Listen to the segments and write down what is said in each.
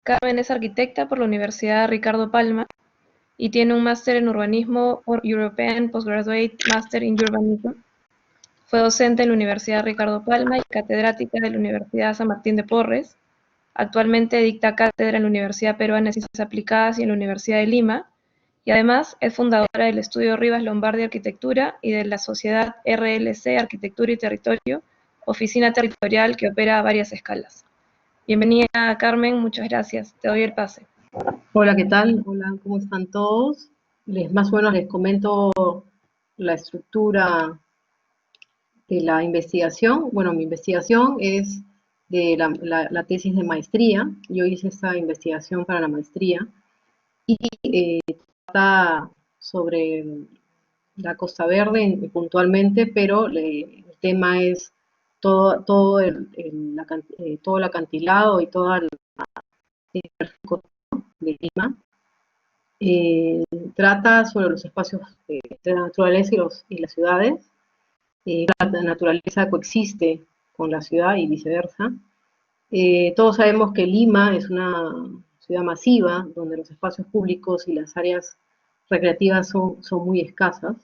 Carmen es arquitecta por la Universidad Ricardo Palma y tiene un máster en urbanismo por European Postgraduate Master in Urbanism. Fue docente en la Universidad Ricardo Palma y catedrática de la Universidad San Martín de Porres. Actualmente dicta cátedra en la Universidad Peruana de Ciencias Aplicadas y en la Universidad de Lima, y además es fundadora del Estudio Rivas Lombardi Arquitectura y de la Sociedad RLC Arquitectura y Territorio, oficina territorial que opera a varias escalas. Bienvenida, Carmen, muchas gracias. Te doy el pase. Hola, ¿qué tal? Hola, ¿cómo están todos? Más o menos les comento la estructura de la investigación. Bueno, mi investigación es de la tesis de maestría. Yo hice esta investigación para la maestría y trata sobre la Costa Verde puntualmente, pero el tema es todo el acantilado y todo el de Lima. Trata sobre los espacios de la naturaleza y las ciudades. La naturaleza coexiste con la ciudad y viceversa. Todos sabemos que Lima es una ciudad masiva, donde los espacios públicos y las áreas recreativas son muy escasas.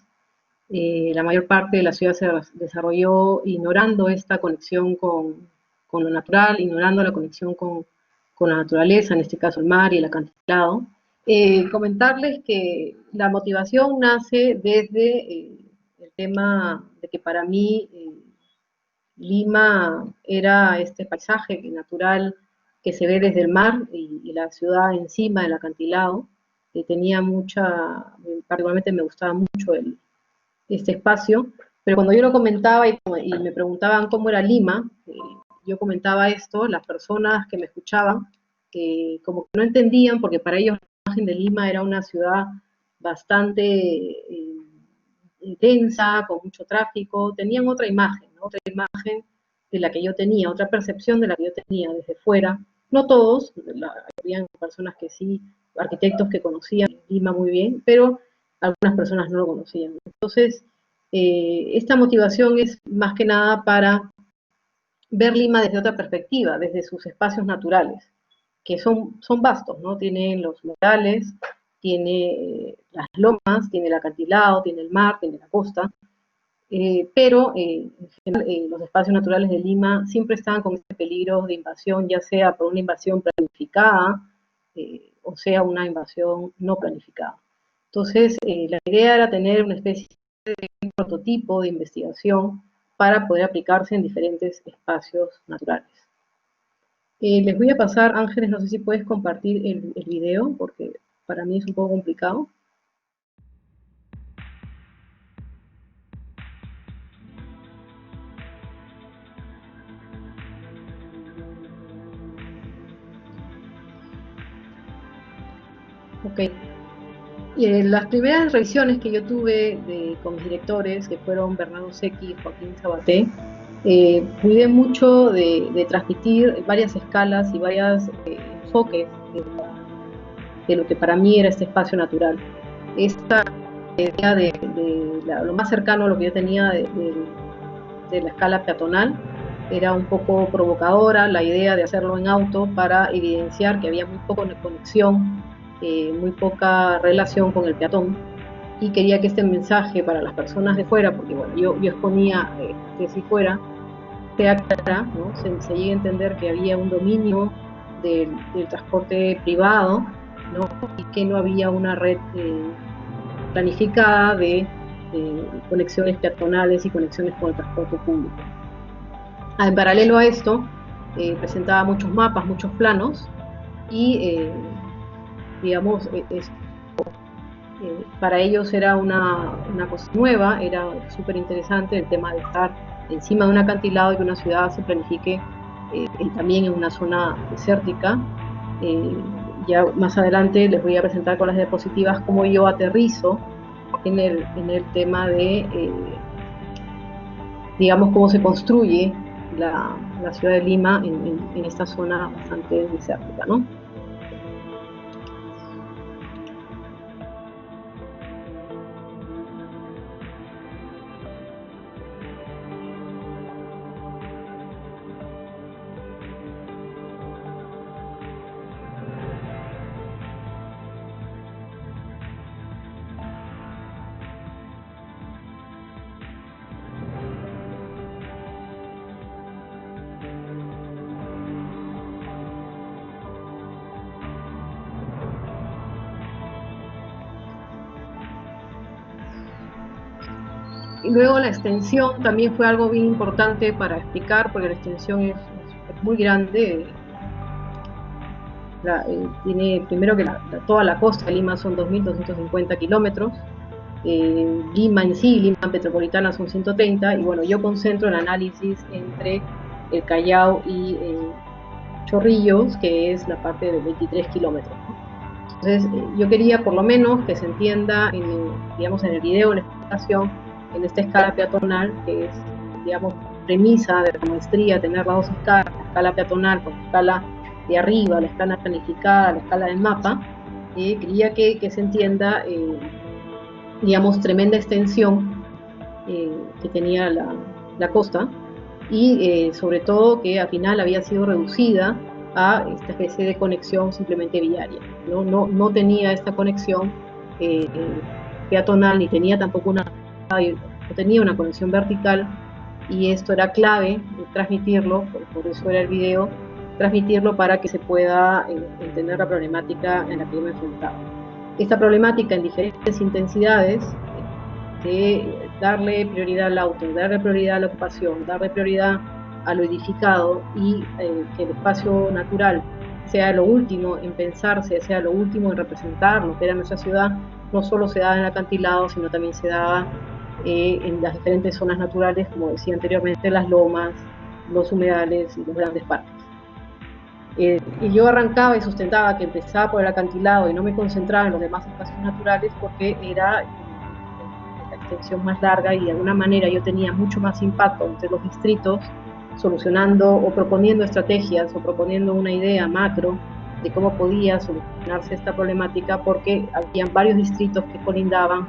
La mayor parte de la ciudad se desarrolló ignorando esta conexión con lo natural, ignorando la conexión con la naturaleza, en este caso el mar y el acantilado. Comentarles que la motivación nace desde el tema de que para mí Lima era este paisaje natural que se ve desde el mar y la ciudad encima del acantilado. Tenía particularmente me gustaba mucho este espacio, pero cuando yo lo comentaba y me preguntaban cómo era Lima, yo comentaba esto, las personas que me escuchaban, como que no entendían, porque para ellos la imagen de Lima era una ciudad bastante intensa, con mucho tráfico, tenían otra imagen, ¿no? Otra imagen de la que yo tenía, otra percepción de la que yo tenía desde fuera. No todos, había personas que sí, arquitectos que conocían Lima muy bien, pero algunas personas no lo conocían. Entonces, esta motivación es más que nada para ver Lima desde otra perspectiva, desde sus espacios naturales, que son vastos, ¿no? Tienen los humedales, tiene las lomas, tiene el acantilado, tiene el mar, tiene la costa, pero en general, los espacios naturales de Lima siempre están con este peligro de invasión, ya sea por una invasión planificada, o sea una invasión no planificada. Entonces, la idea era tener una especie de prototipo de investigación para poder aplicarse en diferentes espacios naturales. Les voy a pasar, Ángeles, no sé si puedes compartir el video, porque para mí es un poco complicado. Ok. Las primeras revisiones que yo tuve con mis directores, que fueron Bernardo Secchi y Joaquín Sabaté, cuidé mucho de transmitir varias escalas y varios enfoques de lo que para mí era este espacio natural. Esta idea lo más cercano a lo que yo tenía de la escala peatonal era un poco provocadora, la idea de hacerlo en auto para evidenciar que había muy poca conexión, muy poca relación con el peatón, y quería que este mensaje para las personas de fuera, porque bueno, yo exponía que si fuera, sea clara, ¿no? Se llegue a entender que había un dominio del transporte privado, ¿no? Y que no había una red planificada de conexiones peatonales y conexiones con el transporte público. En paralelo a esto, presentaba muchos mapas, muchos planos, y digamos, para ellos era una cosa nueva, era súper interesante el tema de estar encima de un acantilado y que una ciudad se planifique también en una zona desértica. Ya más adelante les voy a presentar con las diapositivas cómo yo aterrizo en el tema de, digamos, cómo se construye la ciudad de Lima en esta zona bastante desértica, ¿no? Y luego la extensión también fue algo bien importante para explicar, porque la extensión es muy grande. Tiene primero que toda la costa de Lima son 2.250 kilómetros. Lima en sí, Lima metropolitana son 130, y bueno, yo concentro el análisis entre el Callao y Chorrillos, que es la parte de 23 kilómetros, ¿no? Entonces, yo quería por lo menos que se entienda, digamos, en el video, en la explicación, en esta escala peatonal, que es, digamos, premisa de la maestría, tener las dos escalas, la escala peatonal con la escala de arriba, la escala planificada, la escala del mapa. Quería que se entienda, digamos, tremenda extensión que tenía la costa, y sobre todo que al final había sido reducida a esta especie de conexión simplemente viaria, ¿no? No tenía esta conexión peatonal, ni tenía tampoco no tenía una conexión vertical, y esto era clave transmitirlo, por eso era el video, transmitirlo para que se pueda entender la problemática en la que yo me enfrentaba. Esta problemática en diferentes intensidades, de darle prioridad al auto, darle prioridad a la ocupación, darle prioridad a lo edificado, y que el espacio natural sea lo último en pensarse, sea lo último en representar lo que era nuestra ciudad, no solo se daba en el acantilado, sino también se daba en las diferentes zonas naturales, como decía anteriormente, las lomas, los humedales y los grandes parques. Y yo arrancaba y sustentaba que empezaba por el acantilado y no me concentraba en los demás espacios naturales, porque era la extensión más larga, y de alguna manera yo tenía mucho más impacto entre los distritos, solucionando o proponiendo estrategias o proponiendo una idea macro de cómo podía solucionarse esta problemática, porque habían varios distritos que colindaban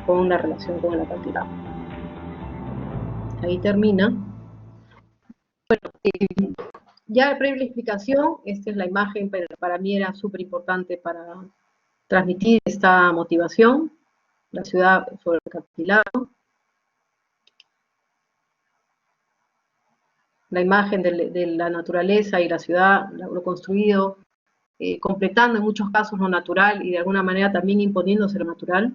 con la relación con el acantilado. Ahí termina. Bueno, ya previa la explicación, esta es la imagen, pero para mí era súper importante para transmitir esta motivación, la ciudad sobre el acantilado. La imagen de la naturaleza y la ciudad, lo construido, completando en muchos casos lo natural y de alguna manera también imponiéndose lo natural.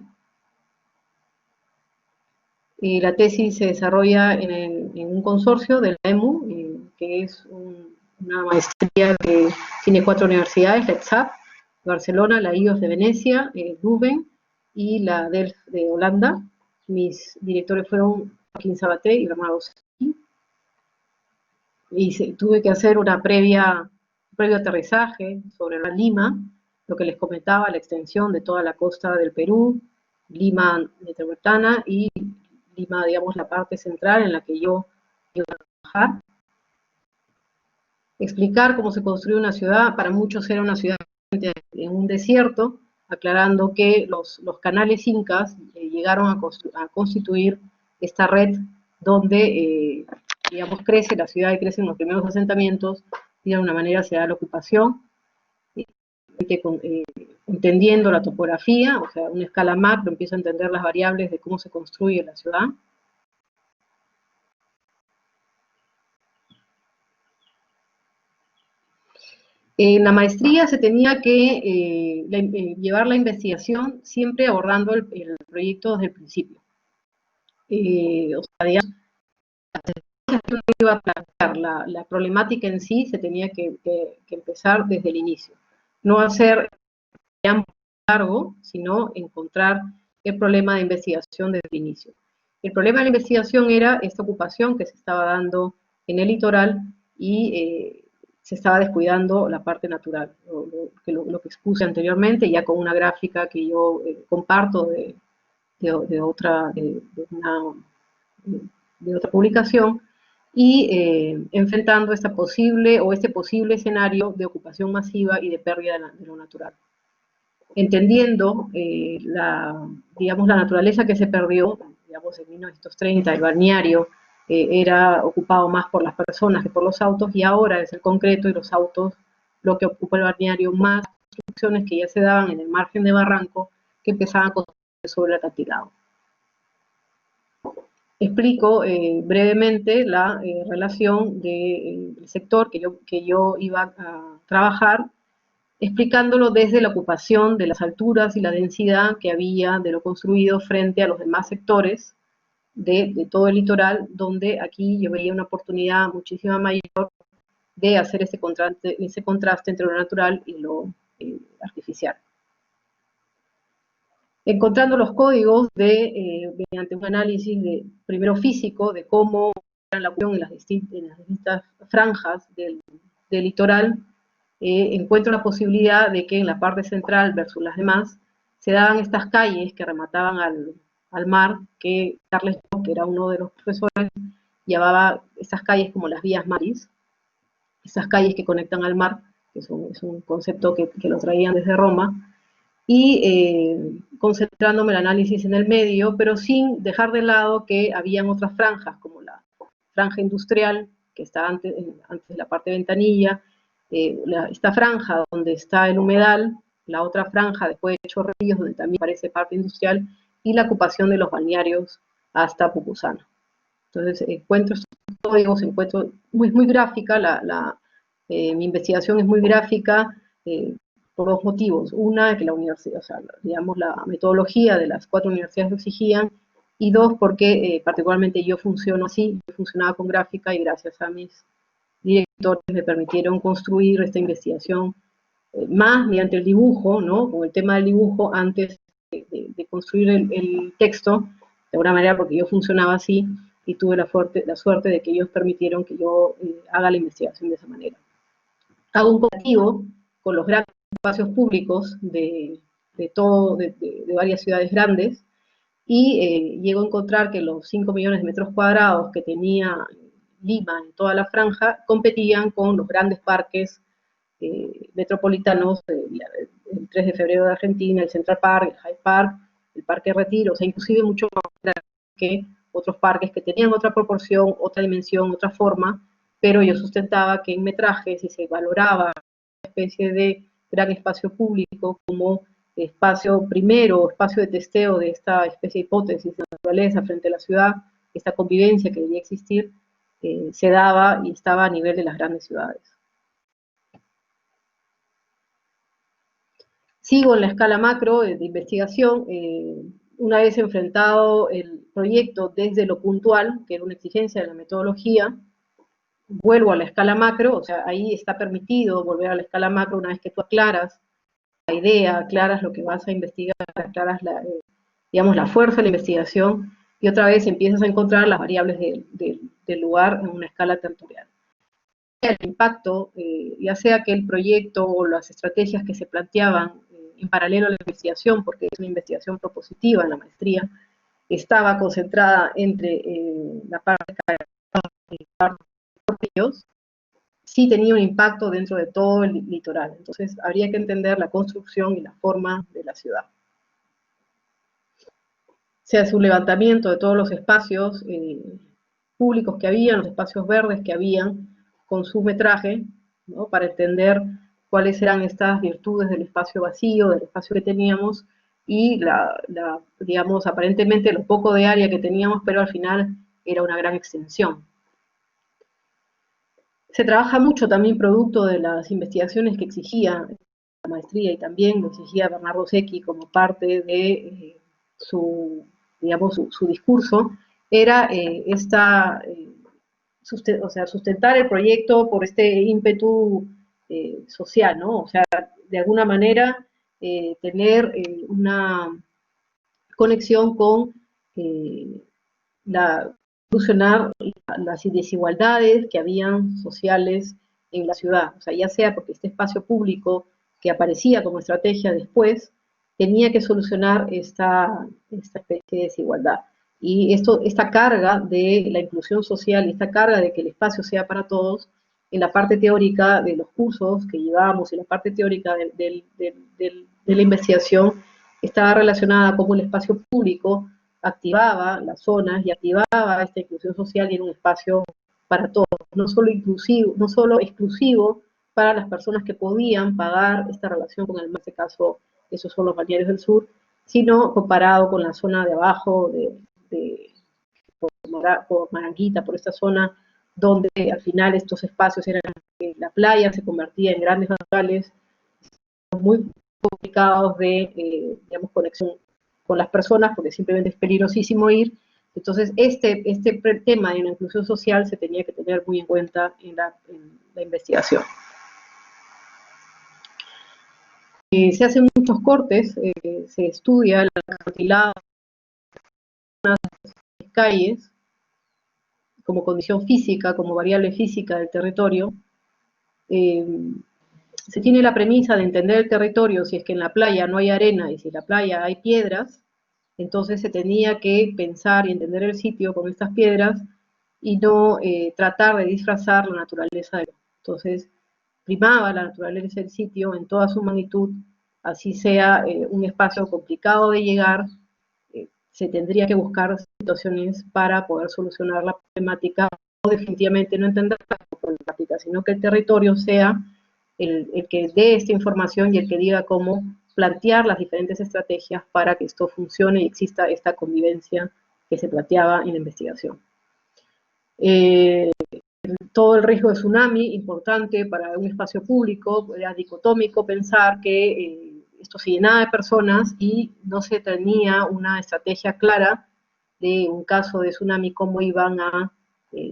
La tesis se desarrolla en un consorcio de la EMU, que es una maestría que tiene 4 universidades: la ETSAP de Barcelona, la IOS de Venecia, Leuven y la Delft de Holanda. Mis directores fueron Joaquín Sabaté y Bernardo Sacchi, y tuve que hacer un previo aterrizaje sobre la Lima, lo que les comentaba, la extensión de toda la costa del Perú, Lima metropolitana y Lima, digamos, la parte central en la que yo iba a trabajar. Explicar cómo se construye una ciudad. Para muchos era una ciudad en un desierto, aclarando que los canales incas llegaron a constituir esta red donde digamos, crece la ciudad y crecen los primeros asentamientos, y de alguna manera se da la ocupación, entendiendo la topografía, o sea, una escala macro, empiezo a entender las variables de cómo se construye la ciudad. En la maestría se tenía que llevar la investigación siempre abordando el proyecto desde el principio. O sea, digamos, no iba a plantear la problemática en sí, se tenía que empezar desde el inicio. No hacer un largo, sino encontrar el problema de investigación desde el inicio. El problema de la investigación era esta ocupación que se estaba dando en el litoral, y se estaba descuidando la parte natural, lo que expuse anteriormente, ya con una gráfica que yo comparto de otra publicación, y enfrentando este posible escenario de ocupación masiva y de pérdida de lo natural. Entendiendo digamos, la naturaleza que se perdió, digamos, en 1930, el balneario era ocupado más por las personas que por los autos, y ahora es el concreto y los autos lo que ocupa el balneario, más construcciones que ya se daban en el margen de barranco que empezaban a construirse sobre el acantilado. Explico brevemente la relación del sector que yo iba a trabajar, explicándolo desde la ocupación de las alturas y la densidad que había de lo construido frente a los demás sectores, de todo el litoral, donde aquí yo veía una oportunidad muchísima mayor de hacer ese contraste entre lo natural y lo artificial. Encontrando los códigos mediante un análisis primero físico de cómo era la cuestión en las distintas franjas del litoral, encuentro la posibilidad de que en la parte central versus las demás se daban estas calles que remataban al mar, que Carles, que era uno de los profesores, llamaba estas calles como las vías maris, esas calles que conectan al mar, que es un concepto que lo traían desde Roma, y concentrándome el análisis en el medio, pero sin dejar de lado que habían otras franjas, como la franja industrial, que está antes de la parte de Ventanilla, esta franja donde está el humedal, la otra franja después de Chorrillos, donde también aparece parte industrial, y la ocupación de los balnearios hasta Pucusana. Entonces encuentro estos códigos, encuentro muy gráfica, mi investigación es muy gráfica, por dos motivos. Una, que la universidad, o sea, digamos, la metodología de las 4 universidades lo exigían, y dos, porque particularmente yo funciono así, yo funcionaba con gráfica y gracias a mis directores me permitieron construir esta investigación más mediante el dibujo, ¿no? Con el tema del dibujo antes de construir el texto, de alguna manera porque yo funcionaba así y tuve la suerte de que ellos permitieron que yo haga la investigación de esa manera. Hago un comparativo con los grandes espacios públicos de varias ciudades grandes, y llego a encontrar que los 5 millones de metros cuadrados que tenía Lima en toda la franja competían con los grandes parques metropolitanos, el 3 de febrero de Argentina, el Central Park, el Hyde Park, el Parque Retiro, o sea, inclusive mucho más que otros parques que tenían otra proporción, otra dimensión, otra forma, pero yo sustentaba que en metraje, si se valoraba una especie de gran espacio público como espacio primero, espacio de testeo de esta especie de hipótesis de naturaleza frente a la ciudad, esta convivencia que debía existir, se daba y estaba a nivel de las grandes ciudades. Sigo en la escala macro de investigación, una vez enfrentado el proyecto desde lo puntual, que era una exigencia de la metodología, vuelvo a la escala macro, o sea, ahí está permitido volver a la escala macro una vez que tú aclaras la idea, aclaras lo que vas a investigar, aclaras digamos, la fuerza de la investigación, y otra vez empiezas a encontrar las variables del lugar en una escala territorial. El impacto, ya sea que el proyecto o las estrategias que se planteaban en paralelo a la investigación, porque es una investigación propositiva en la maestría, estaba concentrada entre la parte de ellos, sí tenía un impacto dentro de todo el litoral. Entonces, habría que entender la construcción y la forma de la ciudad. Se hace un levantamiento de todos los espacios públicos que habían, los espacios verdes que habían, con su metraje, ¿no? Para entender cuáles eran estas virtudes del espacio vacío, del espacio que teníamos, y digamos, aparentemente lo poco de área que teníamos, pero al final era una gran extensión. Se trabaja mucho también producto de las investigaciones que exigía la maestría, y también lo exigía Bernardo Secchi como parte de su discurso, era sustentar el proyecto por este ímpetu social, ¿no? O sea, de alguna manera tener una conexión con solucionar las desigualdades que habían sociales en la ciudad, o sea, ya sea porque este espacio público que aparecía como estrategia después tenía que solucionar esta especie de desigualdad. Y esta carga de la inclusión social y esta carga de que el espacio sea para todos, en la parte teórica de los cursos que llevábamos, en la parte teórica de la investigación, estaba relacionada con el espacio público activaba las zonas y activaba esta inclusión social, y era un espacio para todos, no solo exclusivo para las personas que podían pagar esta relación con el mar, en este caso, esos son los balnearios del sur, sino comparado con la zona de abajo, por Maranguita, por esta zona, donde al final estos espacios eran, la playa se convertía en grandes naturales, muy complicados de, digamos, conexión con las personas, porque simplemente es peligrosísimo ir, Entonces, este tema de la inclusión social se tenía que tener muy en cuenta en la investigación. Se hacen muchos cortes, se estudia el acantilado de las calles como condición física, como variable física del territorio. Se tiene la premisa de entender el territorio si es que en la playa no hay arena y si en la playa hay piedras, entonces se tenía que pensar y entender el sitio con estas piedras y no tratar de disfrazar la naturaleza del. Entonces, primaba la naturaleza del sitio en toda su magnitud, así sea un espacio complicado de llegar, se tendría que buscar situaciones para poder solucionar la problemática, o definitivamente no entender la problemática, sino que el territorio sea el que dé esta información y el que diga cómo plantear las diferentes estrategias para que esto funcione y exista esta convivencia que se planteaba en la investigación. Todo el riesgo de tsunami, importante para un espacio público, era dicotómico pensar que esto se llenaba de personas y no se tenía una estrategia clara de un caso de tsunami, cómo iban a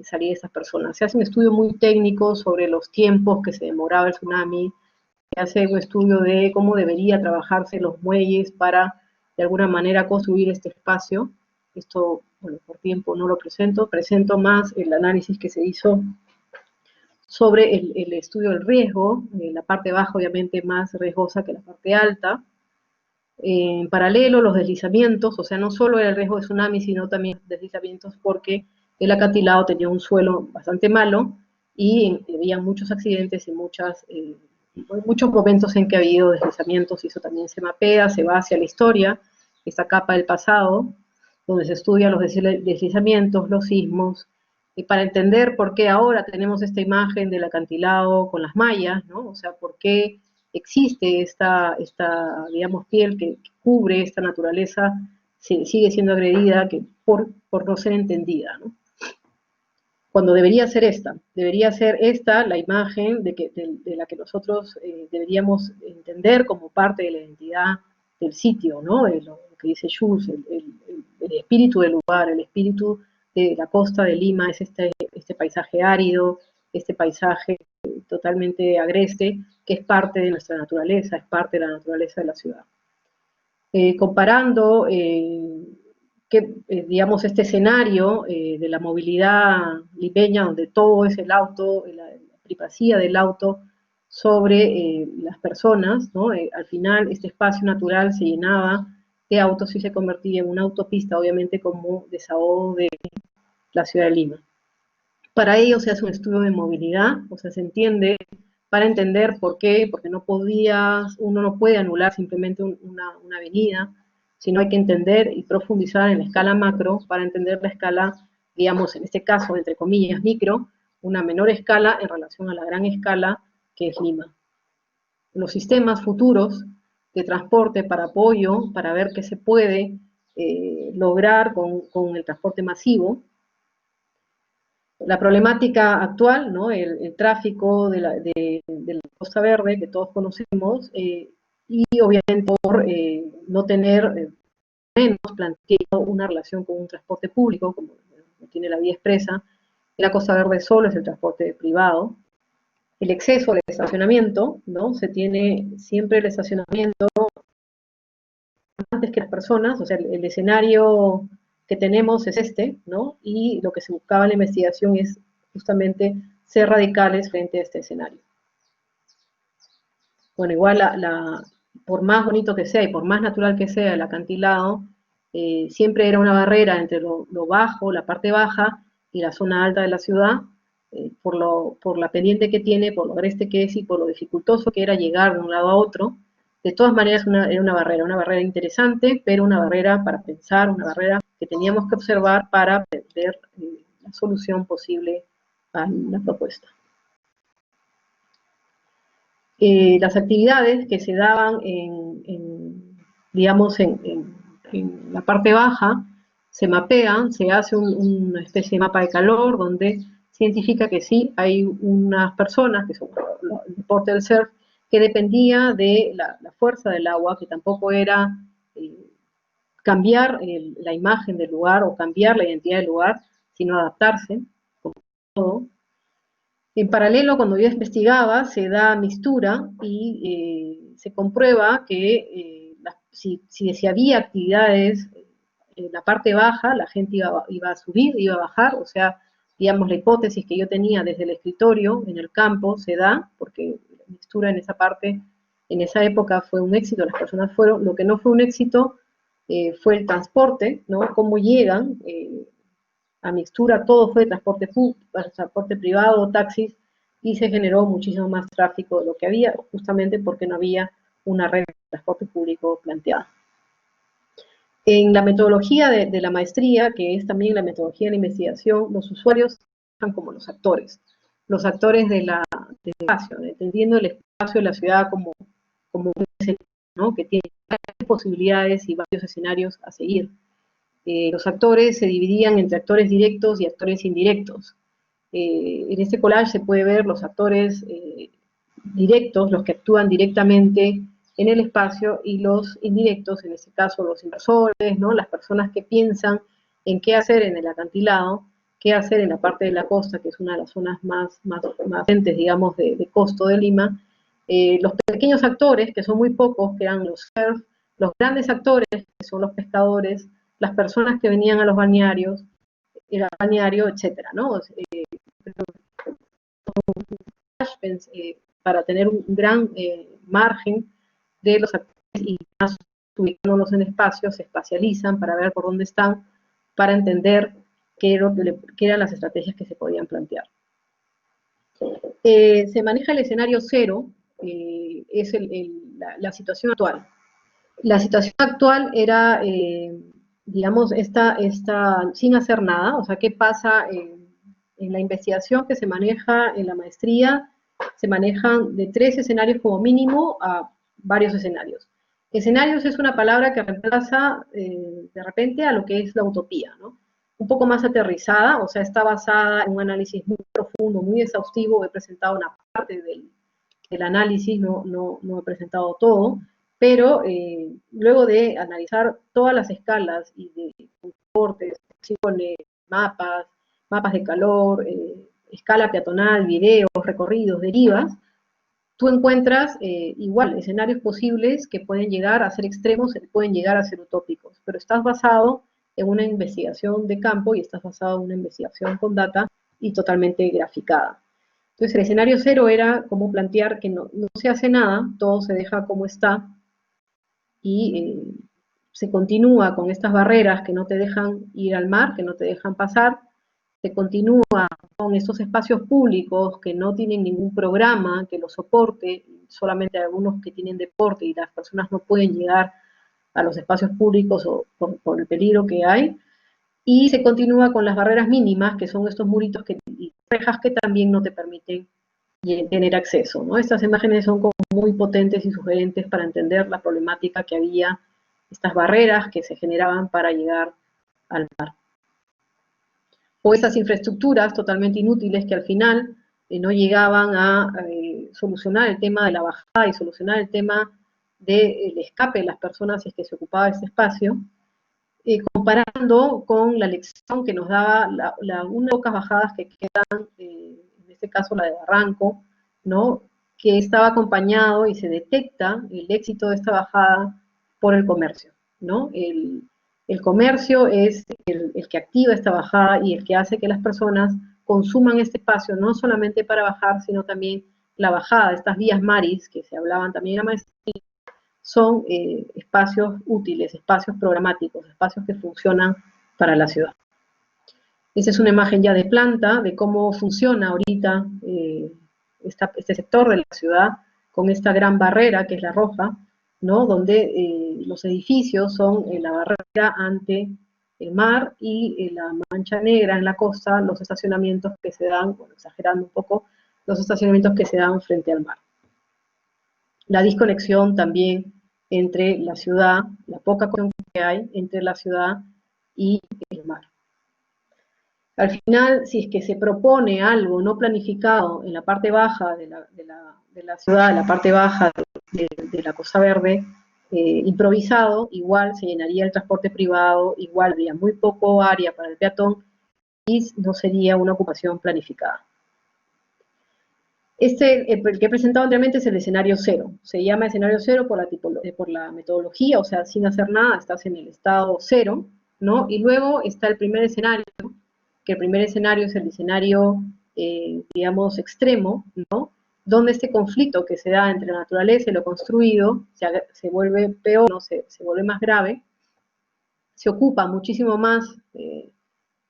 salir esas personas. Se hace un estudio muy técnico sobre los tiempos que se demoraba el tsunami, se hace un estudio de cómo debería trabajarse los muelles para, de alguna manera, construir este espacio. Esto, bueno, por tiempo no lo presento más el análisis que se hizo sobre el estudio del riesgo, la parte baja obviamente más riesgosa que la parte alta. En paralelo, los deslizamientos, o sea, no solo era el riesgo de tsunami, sino también deslizamientos porque el acantilado tenía un suelo bastante malo y había muchos accidentes y muchos momentos en que ha habido deslizamientos, y eso también se mapea, se va hacia la historia, esta capa del pasado, donde se estudian los deslizamientos, los sismos, y para entender por qué ahora tenemos esta imagen del acantilado con las mallas, ¿no? O sea, por qué existe esta digamos, piel que cubre esta naturaleza, sigue siendo agredida por no ser entendida, ¿no? Cuando debería ser esta la imagen de la que nosotros deberíamos entender como parte de la identidad del sitio, ¿no? Lo que dice Schulz, el espíritu del lugar, el espíritu de la costa de Lima, es este paisaje árido, este paisaje totalmente agreste, que es parte de nuestra naturaleza, es parte de la naturaleza de la ciudad. Comparando digamos, este escenario de la movilidad limeña, donde todo es el auto, la primacía del auto sobre las personas, ¿no? Al final este espacio natural se llenaba de autos y se convertía en una autopista, obviamente como desahogo de la ciudad de Lima. Para ello se hace un estudio de movilidad, o sea, se entiende para entender por qué, porque uno no puede anular simplemente una avenida, sino hay que entender y profundizar en la escala macro para entender la escala, digamos, en este caso, entre comillas, micro, una menor escala en relación a la gran escala que es Lima. Los sistemas futuros de transporte para apoyo, para ver qué se puede lograr con el transporte masivo. La problemática actual, ¿no? El tráfico de la Costa Verde, que todos conocemos, y obviamente por no tener menos planteado una relación con un transporte público, como tiene la vía expresa. En la Costa Verde solo es el transporte privado. El exceso de estacionamiento, ¿no? Se tiene siempre el estacionamiento antes que las personas, o sea, el escenario que tenemos es este, ¿no? Y lo que se buscaba en la investigación es justamente ser radicales frente a este escenario. Bueno, igual por más bonito que sea y por más natural que sea el acantilado, siempre era una barrera entre lo bajo, la parte baja, y la zona alta de la ciudad, por la pendiente que tiene, por lo agreste que es y por lo dificultoso que era llegar de un lado a otro. De todas maneras era una barrera interesante, pero una barrera para pensar, una barrera que teníamos que observar para ver la solución posible a la propuesta. Las actividades que se daban digamos, en la parte baja, se mapean, se hace una especie de mapa de calor donde se identifica que sí, hay unas personas, que son el deporte del surf, que dependía de la fuerza del agua, que tampoco era cambiar la imagen del lugar o cambiar la identidad del lugar, sino adaptarse, como todo. En paralelo, cuando yo investigaba, se da mixtura y se comprueba que si había actividades en la parte baja, la gente iba a subir, iba a bajar, o sea, digamos, la hipótesis que yo tenía desde el escritorio, en el campo, se da, porque la mixtura en esa parte, en esa época fue un éxito, las personas fueron, lo que no fue un éxito fue el transporte, ¿no? Cómo llegan a mixtura, todo fue transporte privado, taxis, y se generó muchísimo más tráfico de lo que había, justamente porque no había una red de transporte público planteada. En la metodología de la maestría, que es también la metodología de la investigación, los usuarios son como los actores del espacio, entendiendo el espacio de la ciudad como un escenario, ¿no? Que tiene varias posibilidades y varios escenarios a seguir. Los actores se dividían entre actores directos y actores indirectos. En este collage se puede ver los actores directos, los que actúan directamente en el espacio, y los indirectos, en este caso los inversores, ¿no? Las personas que piensan en qué hacer en el acantilado, qué hacer en la parte de la costa, que es una de las zonas más potentes, digamos, de costo de Lima. Los pequeños actores, que son muy pocos, que eran los surf, los grandes actores, que son los pescadores, las personas que venían a los balnearios, el balneario, etcétera, ¿no? Para tener un gran margen de los actores, y más ubicándolos en espacios, se espacializan para ver por dónde están, para entender qué eran las estrategias que se podían plantear. Se maneja el escenario cero, es la situación actual. La situación actual era, digamos, sin hacer nada, o sea, ¿qué pasa en la investigación que se maneja en la maestría? Se manejan de 3 escenarios como mínimo a varios escenarios. Escenarios es una palabra que reemplaza de repente a lo que es la utopía, ¿no? Un poco más aterrizada, o sea, está basada en un análisis muy profundo, muy exhaustivo. He presentado una parte del análisis, no he presentado todo, pero luego de analizar todas las escalas y de transportes, mapas de calor, escala peatonal, videos, recorridos, derivas, tú encuentras igual escenarios posibles que pueden llegar a ser extremos, pueden llegar a ser utópicos, pero estás basado en una investigación de campo y estás basado en una investigación con data y totalmente graficada. Entonces el escenario cero era como plantear que no se hace nada, todo se deja como está, y se continúa con estas barreras que no te dejan ir al mar, que no te dejan pasar, se continúa con estos espacios públicos que no tienen ningún programa que los soporte, solamente algunos que tienen deporte, y las personas no pueden llegar a los espacios públicos por el peligro que hay, y se continúa con las barreras mínimas, que son estos muritos y rejas que también no te permiten tener acceso, ¿no? Estas imágenes son como muy potentes y sugerentes para entender la problemática que había, estas barreras que se generaban para llegar al mar. O esas infraestructuras totalmente inútiles que al final no llegaban a solucionar el tema de la bajada y solucionar el tema del escape de las personas si es que se ocupaba ese espacio, comparando con la lección que nos daba unas pocas bajadas que quedan, en este caso la de Barranco, ¿no? Que estaba acompañado y se detecta el éxito de esta bajada por el comercio, ¿no? El comercio es el que activa esta bajada y el que hace que las personas consuman este espacio, no solamente para bajar, sino también la bajada, estas vías maris, que se hablaban también en la maestría, son espacios útiles, espacios programáticos, espacios que funcionan para la ciudad. Esta es una imagen ya de planta, de cómo funciona ahorita este sector de la ciudad, con esta gran barrera que es la roja, ¿no? Donde los edificios son la barrera ante el mar, y la mancha negra en la costa, los estacionamientos que se dan, bueno, exagerando un poco, los estacionamientos que se dan frente al mar. La desconexión también entre la ciudad, la poca conexión que hay entre la ciudad y el mar. Al final, si es que se propone algo no planificado en la parte baja de la ciudad, en la parte baja de la Costa Verde, improvisado, igual se llenaría el transporte privado, igual habría muy poco área para el peatón y no sería una ocupación planificada. El que he presentado anteriormente es el escenario cero. Se llama escenario cero por la metodología, o sea, sin hacer nada, estás en el estado cero, ¿no? Y luego está el primer escenario, que el primer escenario es el escenario, digamos, extremo, ¿no? Donde este conflicto que se da entre la naturaleza y lo construido se vuelve peor, ¿no? se vuelve más grave, se ocupa muchísimo más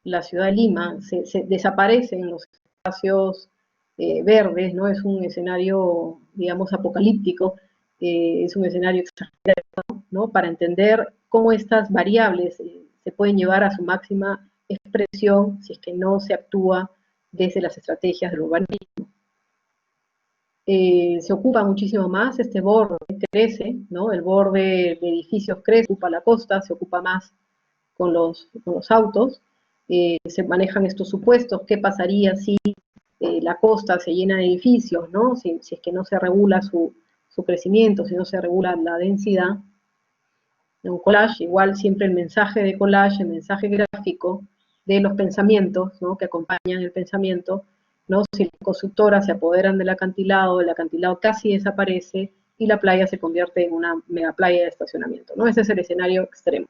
la ciudad de Lima, se desaparecen los espacios verdes, ¿no? Es un escenario, digamos, apocalíptico, es un escenario exagerado, ¿no? Para entender cómo estas variables se pueden llevar a su máxima expresión si es que no se actúa desde las estrategias del urbanismo. Se ocupa muchísimo más, este borde crece, ¿no? El borde de edificios crece, ocupa la costa, se ocupa más con los autos, se manejan estos supuestos, qué pasaría si la costa se llena de edificios, ¿no? Si es que no se regula su crecimiento, si no se regula la densidad. En un collage, igual siempre el mensaje de collage, el mensaje gráfico de los pensamientos, ¿no? Que acompañan el pensamiento, ¿no? Si las constructoras se apoderan del acantilado, el acantilado casi desaparece y la playa se convierte en una mega playa de estacionamiento, ¿no? Ese es el escenario extremo.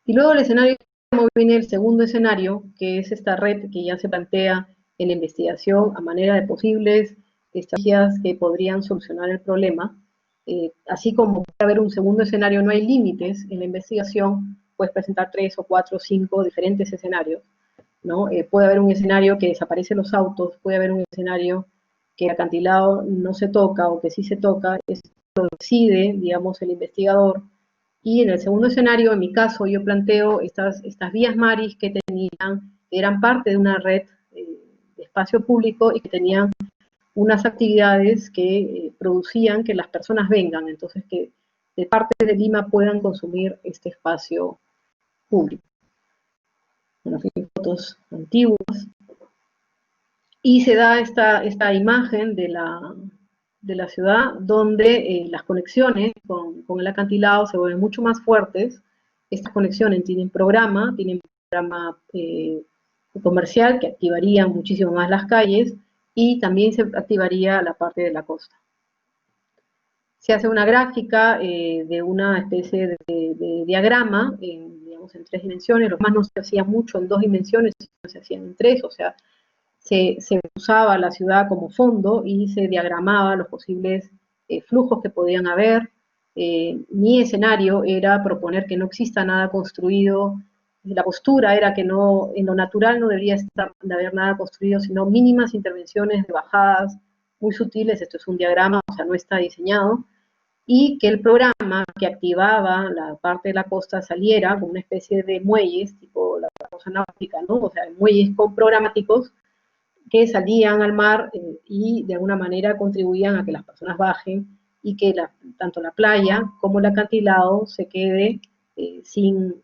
Y luego el escenario extremo viene el segundo escenario, que es esta red que ya se plantea en la investigación a manera de posibles estrategias que podrían solucionar el problema. Así como puede haber un segundo escenario, no hay límites en la investigación, puedes presentar 3 o 4 o 5 diferentes escenarios, ¿no? Puede haber un escenario que desaparecen los autos, puede haber un escenario que el acantilado no se toca o que sí se toca, eso lo decide, digamos, el investigador. Y en el segundo escenario, en mi caso, yo planteo estas vías maris que eran parte de una red de espacio público y que tenían unas actividades que producían que las personas vengan, entonces que de parte de Lima puedan consumir este espacio público. Bueno, aquí hay fotos antiguas. Y se da esta imagen de la ciudad donde las conexiones con el acantilado se vuelven mucho más fuertes. Estas conexiones tienen programa comercial que activaría muchísimo más las calles y también se activaría la parte de la costa. Se hace una gráfica de una especie de diagrama, digamos, en 3 dimensiones. Los más no se hacía mucho en 2 dimensiones, se hacían en 3, o sea, se usaba la ciudad como fondo y se diagramaba los posibles flujos que podían haber. Mi escenario era proponer que no exista nada construido. La postura era que no, en lo natural no debería de haber nada construido, sino mínimas intervenciones de bajadas muy sutiles. Esto es un diagrama, o sea, no está diseñado. Y que el programa que activaba la parte de la costa saliera con una especie de muelles, tipo la cosa náutica, ¿no? O sea, muelles con programáticos que salían al mar y de alguna manera contribuían a que las personas bajen y que tanto la playa como el acantilado se quede sin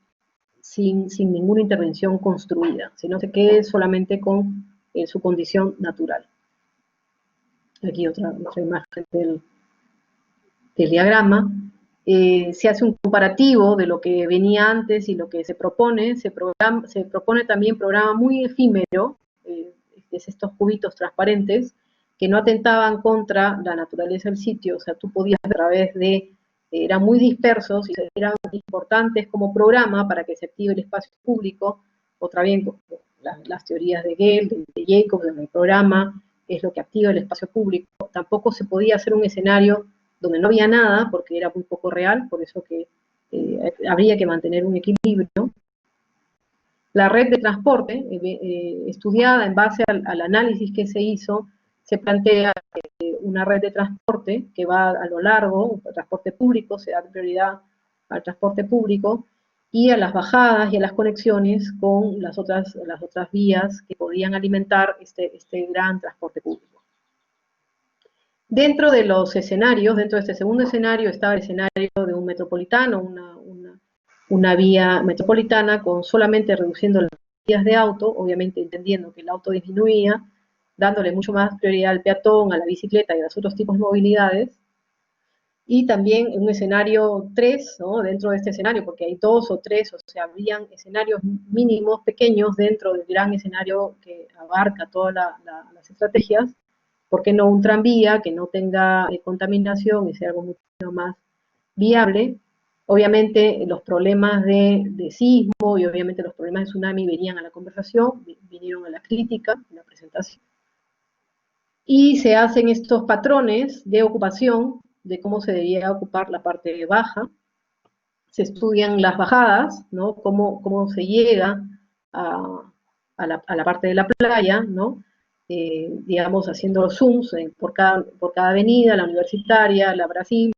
ninguna intervención construida, sino se quede solamente con su condición natural. Aquí otra imagen del diagrama. Se hace un comparativo de lo que venía antes y lo que se propone. Se propone también programa muy efímero, es estos cubitos transparentes, que no atentaban contra la naturaleza del sitio, o sea, tú podías a través de, eran muy dispersos y eran importantes como programa para que se active el espacio público, otra vez las teorías de Gell, de Jacobs, del programa, es lo que activa el espacio público. Tampoco se podía hacer un escenario donde no había nada, porque era muy poco real, por eso que habría que mantener un equilibrio. La red de transporte, estudiada en base al análisis que se hizo, se plantea una red de transporte que va a lo largo, el transporte público, se da prioridad al transporte público, y a las bajadas y a las conexiones con las otras vías que podían alimentar este gran transporte público. Dentro de los escenarios, dentro de este segundo escenario, estaba el escenario de un metropolitano, una vía metropolitana con solamente reduciendo las vías de auto, obviamente entendiendo que el auto disminuía, dándole mucho más prioridad al peatón, a la bicicleta y a los otros tipos de movilidades. y también un escenario 3, ¿no? Dentro de este escenario, porque hay 2 o 3, o sea, habrían escenarios mínimos, pequeños, dentro del gran escenario que abarca todas las estrategias. ¿Por qué no un tranvía que no tenga contaminación y sea algo mucho más viable? Obviamente los problemas de sismo y obviamente los problemas de tsunami venían a la conversación, vinieron a la crítica, a la presentación. Y se hacen estos patrones de ocupación, de cómo se debía ocupar la parte baja. Se estudian las bajadas, ¿no? Cómo se llega a la parte de la playa, ¿no? Digamos, haciendo los zooms por cada avenida, la Universitaria, la Brasil,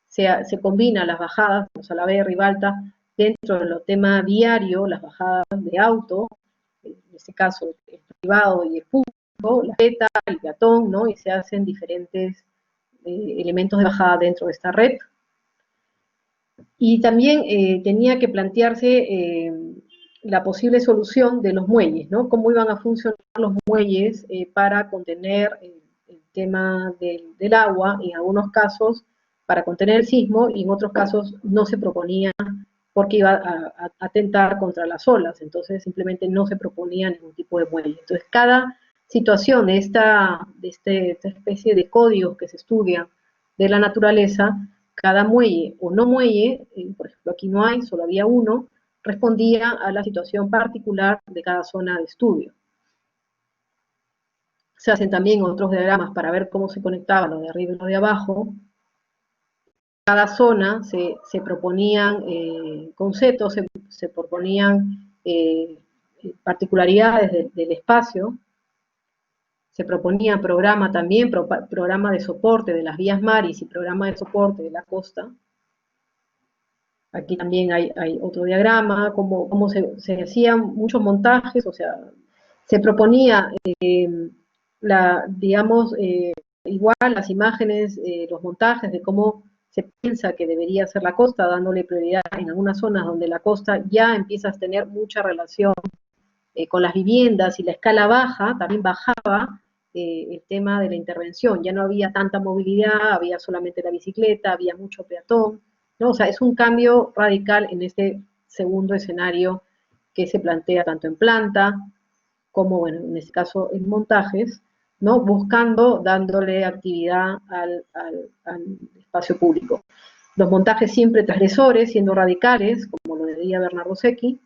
se combinan las bajadas, o sea, la B, Ribalta, dentro de los temas viario, las bajadas de auto, en este caso el privado y el público, la beta, el peatón, ¿no? Y se hacen diferentes elementos de bajada dentro de esta red. Y también tenía que plantearse la posible solución de los muelles, ¿no? Cómo iban a funcionar los muelles para contener el tema del agua, en algunos casos para contener el sismo, y en otros casos no se proponía porque iba a atentar contra las olas, entonces simplemente no se proponía ningún tipo de muelle. Entonces cada situación de esta especie de códigos que se estudia de la naturaleza, cada muelle o no muelle, por ejemplo aquí no hay, solo había uno, respondía a la situación particular de cada zona de estudio. Se hacen también otros diagramas para ver cómo se conectaba lo de arriba y lo de abajo. Cada zona se proponían conceptos, se proponían particularidades del espacio, se proponía programa también, programa de soporte de las vías maris y programa de soporte de la costa. Aquí también hay otro diagrama, cómo se hacían muchos montajes, o sea, se proponía, digamos, igual las imágenes, los montajes de cómo se piensa que debería ser la costa, dándole prioridad en algunas zonas donde la costa ya empieza a tener mucha relación con las viviendas y la escala baja, también bajaba el tema de la intervención, ya no había tanta movilidad, había solamente la bicicleta, había mucho peatón, ¿no? O sea, es un cambio radical en este segundo escenario que se plantea tanto en planta como, bueno, en este caso en montajes, ¿no? Buscando, dándole actividad al espacio público. Los montajes siempre transgresores, siendo radicales, como lo diría Bernardo Secchi.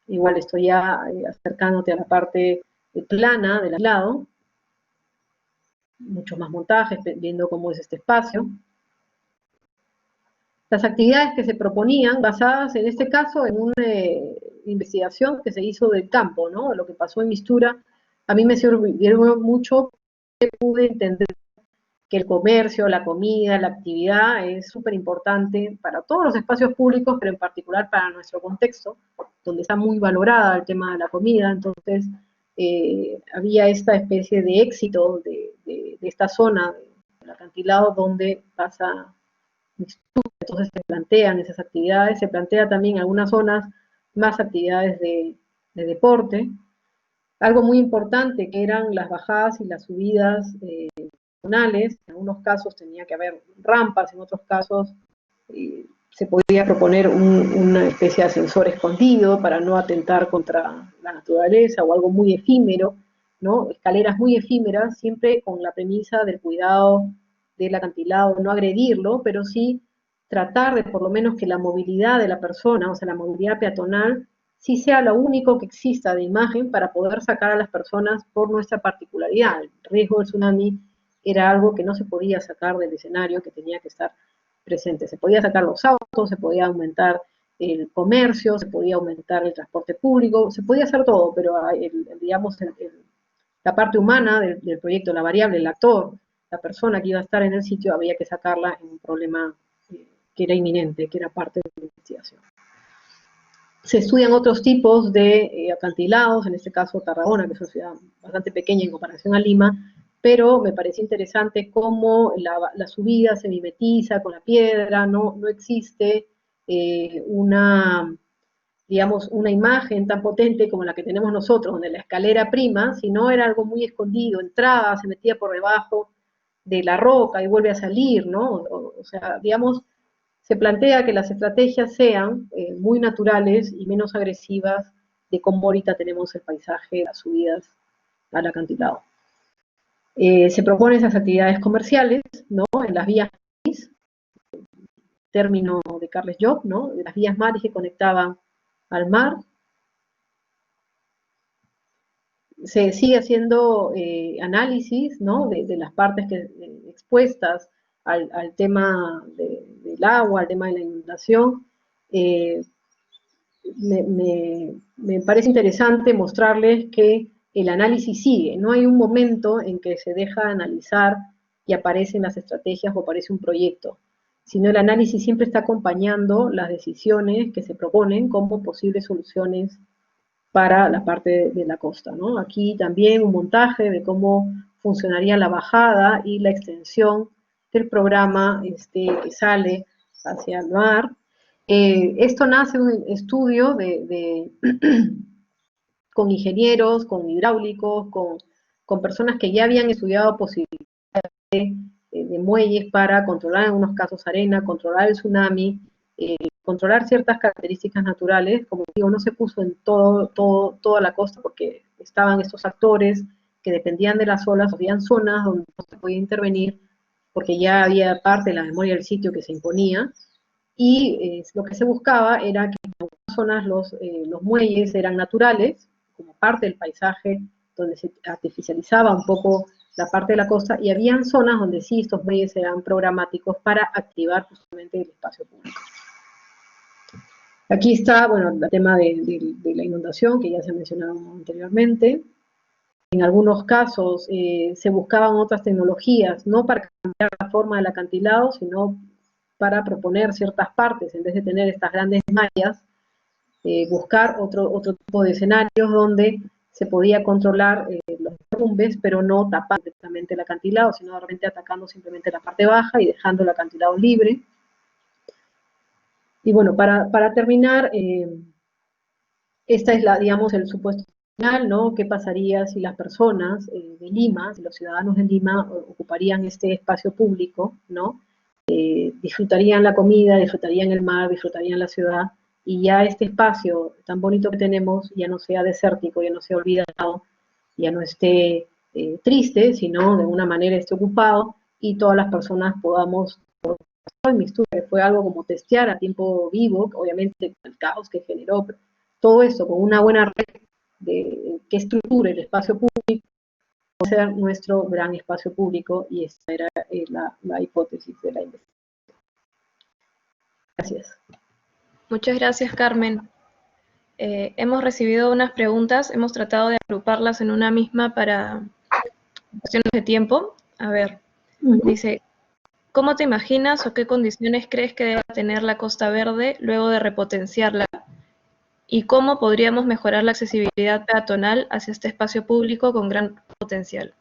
Igual estoy ya acercándote a la parte plana del lado, muchos más montajes, viendo cómo es este espacio. Las actividades que se proponían, basadas en este caso en una investigación que se hizo del campo, ¿no? Lo que pasó en Mistura, a mí me sirvió mucho, pude entender que el comercio, la comida, la actividad es súper importante para todos los espacios públicos, pero en particular para nuestro contexto, donde está muy valorada el tema de la comida. Entonces había esta especie de éxito de esta zona del acantilado donde pasa Mistura. Entonces se plantean esas actividades, se plantea también en algunas zonas más actividades de deporte. Algo muy importante que eran las bajadas y las subidas en algunos casos tenía que haber rampas, en otros casos se podía proponer una especie de ascensor escondido para no atentar contra la naturaleza o algo muy efímero, ¿no? Escaleras muy efímeras, siempre con la premisa del cuidado del acantilado, no agredirlo, pero sí tratar de por lo menos que la movilidad de la persona, o sea, la movilidad peatonal, sí sea lo único que exista de imagen para poder sacar a las personas por nuestra particularidad. El riesgo del tsunami era algo que no se podía sacar del escenario, que tenía que estar presente. Se podía sacar los autos, se podía aumentar el comercio, se podía aumentar el transporte público, se podía hacer todo, pero digamos, la parte humana del proyecto, la variable, el actor, la persona que iba a estar en el sitio, había que sacarla en un problema que era inminente, que era parte de la investigación. Se estudian otros tipos de acantilados, en este caso Tarragona, que es una ciudad bastante pequeña en comparación a Lima, pero me parece interesante cómo la subida se mimetiza con la piedra, no existe digamos, una imagen tan potente como la que tenemos nosotros, donde la escalera prima, sino era algo muy escondido, entraba, se metía por debajo de la roca y vuelve a salir, ¿no? O sea, digamos, se plantea que las estrategias sean muy naturales y menos agresivas de cómo ahorita tenemos el paisaje, las subidas al acantilado. Se proponen esas actividades comerciales, ¿no? En las vías maris, término de Carles Job, ¿no? De las vías maris que conectaban al mar. Se sigue haciendo análisis, ¿no? De las partes expuestas al tema del agua, al tema de la inundación. Me parece interesante mostrarles que el análisis sigue, no hay un momento en que se deja de analizar y aparecen las estrategias o aparece un proyecto, sino el análisis siempre está acompañando las decisiones que se proponen como posibles soluciones para la parte de la costa, ¿no? Aquí también un montaje de cómo funcionaría la bajada y la extensión del programa que sale hacia el mar. Esto nace de un estudio con ingenieros, con hidráulicos, con personas que ya habían estudiado posibilidades de muelles para controlar en unos casos arena, controlar el tsunami, controlar ciertas características naturales. Como digo, no se puso en toda la costa porque estaban estos actores que dependían de las olas, habían zonas donde no se podía intervenir porque ya había parte de la memoria del sitio que se imponía, y lo que se buscaba era que en algunas zonas los muelles eran naturales, como parte del paisaje, donde se artificializaba un poco la parte de la costa, y habían zonas donde sí estos muelles eran programáticos para activar justamente el espacio público. Aquí está, bueno, el tema de la inundación, que ya se ha mencionado anteriormente. En algunos casos se buscaban otras tecnologías, no para cambiar la forma del acantilado, sino para proponer ciertas partes, en vez de tener estas grandes mallas, buscar otro tipo de escenarios donde se podía controlar los derrumbes, pero no tapar directamente el acantilado, sino de repente atacando simplemente la parte baja y dejando el acantilado libre. Y bueno, para terminar, esta es digamos, el supuesto final, ¿no? ¿Qué pasaría si las personas de Lima, si los ciudadanos de Lima ocuparían este espacio público, ¿no? Disfrutarían la comida, disfrutarían el mar, disfrutarían la ciudad, y ya este espacio tan bonito que tenemos ya no sea desértico, ya no sea olvidado, ya no esté triste, sino de alguna manera esté ocupado, y todas las personas podamos, en mi estudio fue algo como testear a tiempo vivo, obviamente el caos que generó, pero todo eso con una buena red que estructure el espacio público, ser nuestro gran espacio público, y esta era la hipótesis de la investigación. Gracias. Muchas gracias, Carmen. Hemos recibido unas preguntas, hemos tratado de agruparlas en una misma para cuestiones de tiempo. A ver, dice, ¿cómo te imaginas o qué condiciones crees que deba tener la Costa Verde luego de repotenciarla? ¿Y cómo podríamos mejorar la accesibilidad peatonal hacia este espacio público con gran potencial?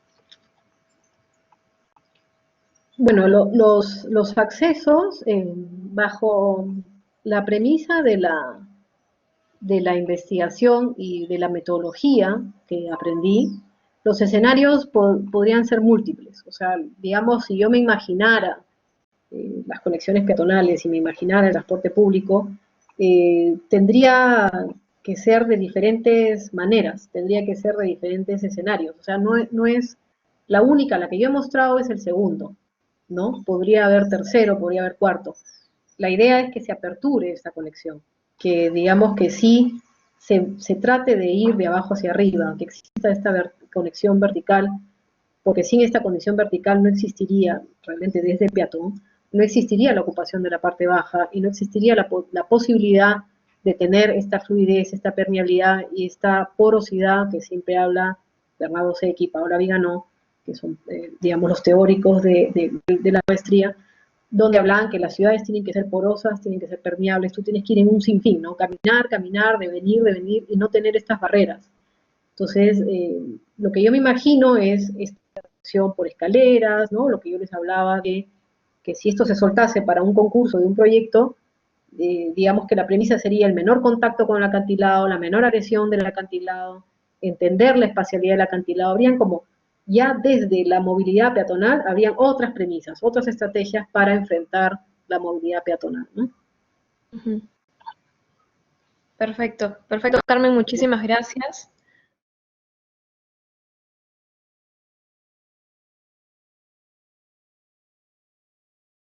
Bueno, los accesos, bajo la premisa de la investigación y de la metodología que aprendí, los escenarios podrían ser múltiples. O sea, digamos, si yo me imaginara las conexiones peatonales y me imaginara el transporte público, tendría que ser de diferentes maneras, tendría que ser de diferentes escenarios. O sea, no es la única, la que yo he mostrado es el segundo, ¿no? Podría haber tercero, podría haber cuarto. La idea es que se aperture esta conexión, que digamos que sí se trate de ir de abajo hacia arriba, que exista esta conexión vertical, porque sin esta conexión vertical no existiría realmente desde el peatón, no existiría la ocupación de la parte baja y no existiría la posibilidad de tener esta fluidez, esta permeabilidad y esta porosidad que siempre habla Bernardo Secchi y Paola Viganò, que son, digamos, los teóricos de la maestría, donde hablaban que las ciudades tienen que ser porosas, tienen que ser permeables, tú tienes que ir en un sinfín, ¿no? Caminar, devenir, y no tener estas barreras. Entonces, lo que yo me imagino es esta acción por escaleras, ¿no? Lo que yo les hablaba de que si esto se soltase para un concurso de un proyecto, digamos que la premisa sería el menor contacto con el acantilado, la menor agresión del acantilado, entender la espacialidad del acantilado. Habrían como ya desde la movilidad peatonal habían otras premisas, otras estrategias para enfrentar la movilidad peatonal, ¿no? Perfecto, perfecto, Carmen, muchísimas gracias.